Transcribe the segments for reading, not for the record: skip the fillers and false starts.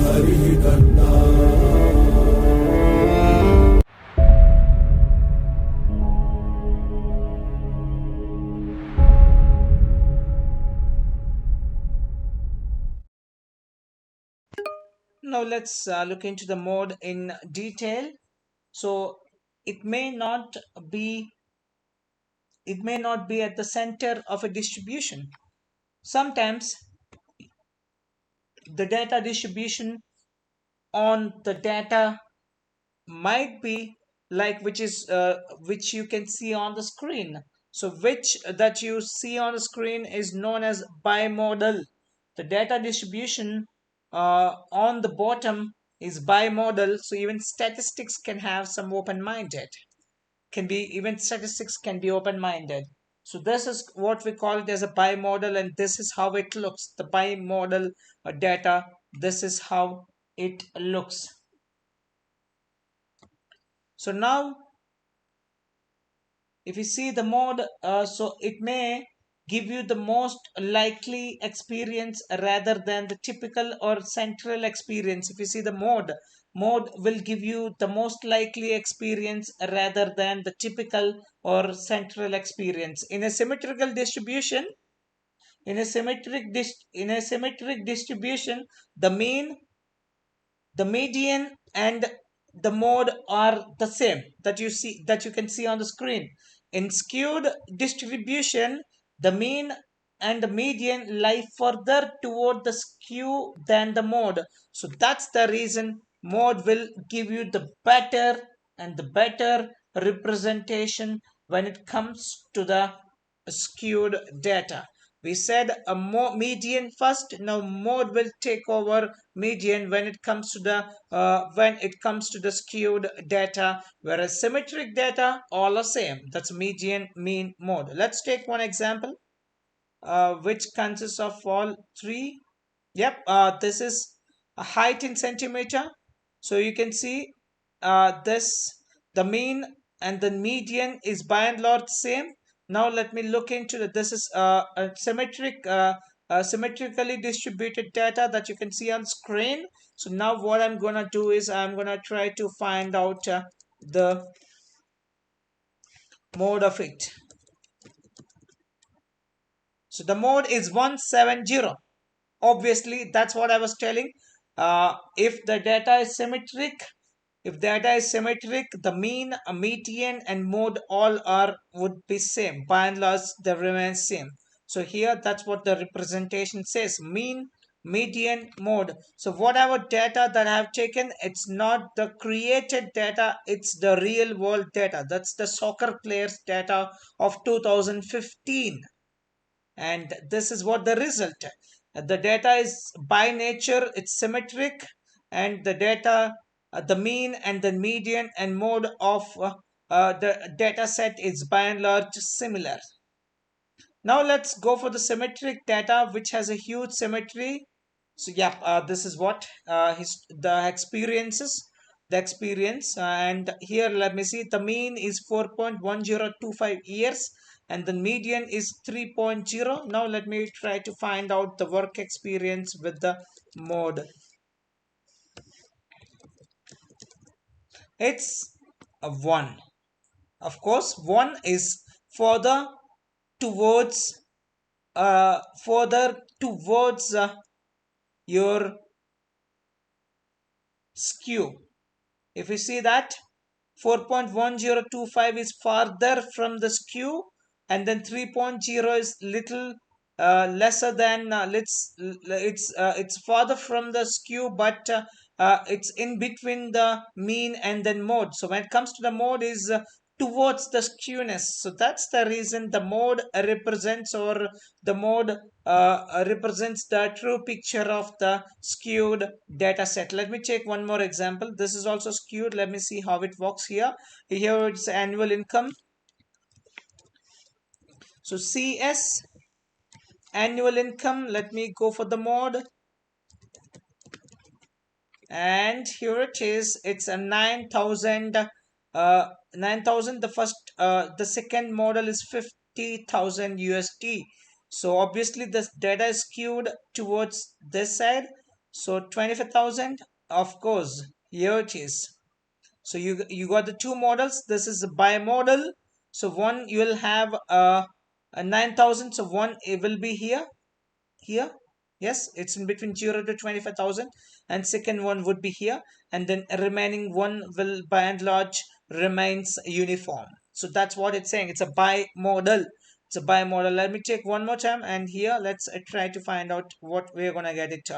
हरिः कर्ता। Now let's look into the mode in detail. So it may not be at the center of a distribution. Sometimes the data distribution on the data might be like which you can see on the screen. So which that you see on the screen is known as bimodal. The data distribution on the bottom is bimodal, so even statistics can have some open-minded can be even statistics can be open-minded. So this is what we call it as a bimodal, and this is how it looks. The bimodal data, this is how it looks. So now if you see the mode, so it may give you the most likely experience rather than the typical or central experience. If you see the mode will give you the most likely experience rather than the typical or central experience. In a symmetrical distribution, in a symmetric distribution, the mean, the median, and the mode are the same that you can see on the screen. In skewed distribution, the mean and the median lie further toward the skew than the mode. So that's the reason mode will give you the better representation when it comes to the skewed data. We said a median first. Now mode will take over median when it comes to the skewed data, whereas symmetric data all are same. That's median, mean, mode. Let's take one example which consists of all three. Yep, this is a height in centimeter. So you can see this the mean and the median is by and large same. Now let me look into this is a symmetrically distributed data that you can see on screen. So now what I'm gonna do is I'm gonna try to find out the mode of it. So the mode is 170. Obviously that's what I was telling. If the data is symmetric, the mean, median, and mode all are would be same. By and large, they remain same. So here, that's what the representation says: mean, median, mode. So whatever data that I have taken, it's not the created data; it's the real world data. That's the soccer players' data of 2015, and this is what the result. The data is by nature it's symmetric, and the data, the mean and the median and mode of the data set is by and large similar. Now let's go for the symmetric data which has a huge symmetry. So yeah, this is what the experience, and here let me see, the mean is 4.1025 years and the median is 3.0. Now let me try to find out the work experience with the mode. It's a 1. Of course 1 is further towards your skew. If you see that 4.1025 is farther from the skew, and then 3.0 is little lesser than it's farther from the skew, but it's in between the mean and then mode. So when it comes to the mode is towards the skewness. So that's the reason the mode represents the true picture of the skewed data set. Let me take one more example. This is also skewed. Let me see how it works here. Here it's annual income. So CS, annual income. Let me go for the mode. And here it is. It's a 9,000. 9,000. The second model is 50,000 USD. So obviously this data is skewed towards this side. So 25,000, of course, here it is. So you got the two models. This is a bimodal. So one you will have a 9,000. So one it will be here. Yes, it's in between 0 to 25,000, and second one would be here, and then a remaining one will by and large remains uniform. So that's what it's saying. It's a bimodal. It's a bimodal. Let me take one more time, and here let's try to find out what we're gonna get it.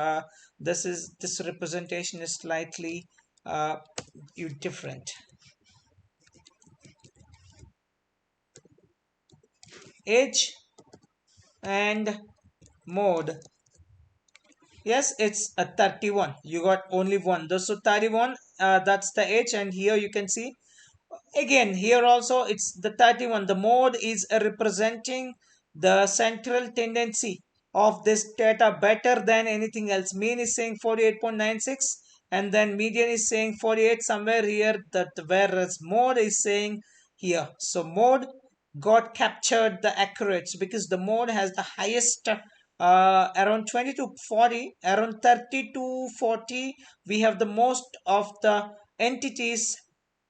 This representation is slightly different. Age and mode. Yes, it's a 31. You got only one. So 31, that's the age, and here you can see again here also it's the 31. The mode is representing the central tendency of this data better than anything else. Mean is saying 48.96, and then median is saying 48 somewhere here, that whereas mode is saying here. So mode got captured the accurates because the mode has the highest around 20 to 40, around 30 to 40. We have the most of the entities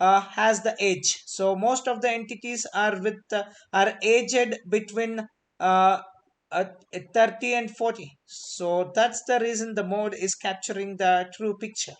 has the age. So most of the entities are are aged between uh, uh, 30 and 40. So that's the reason the mode is capturing the true picture.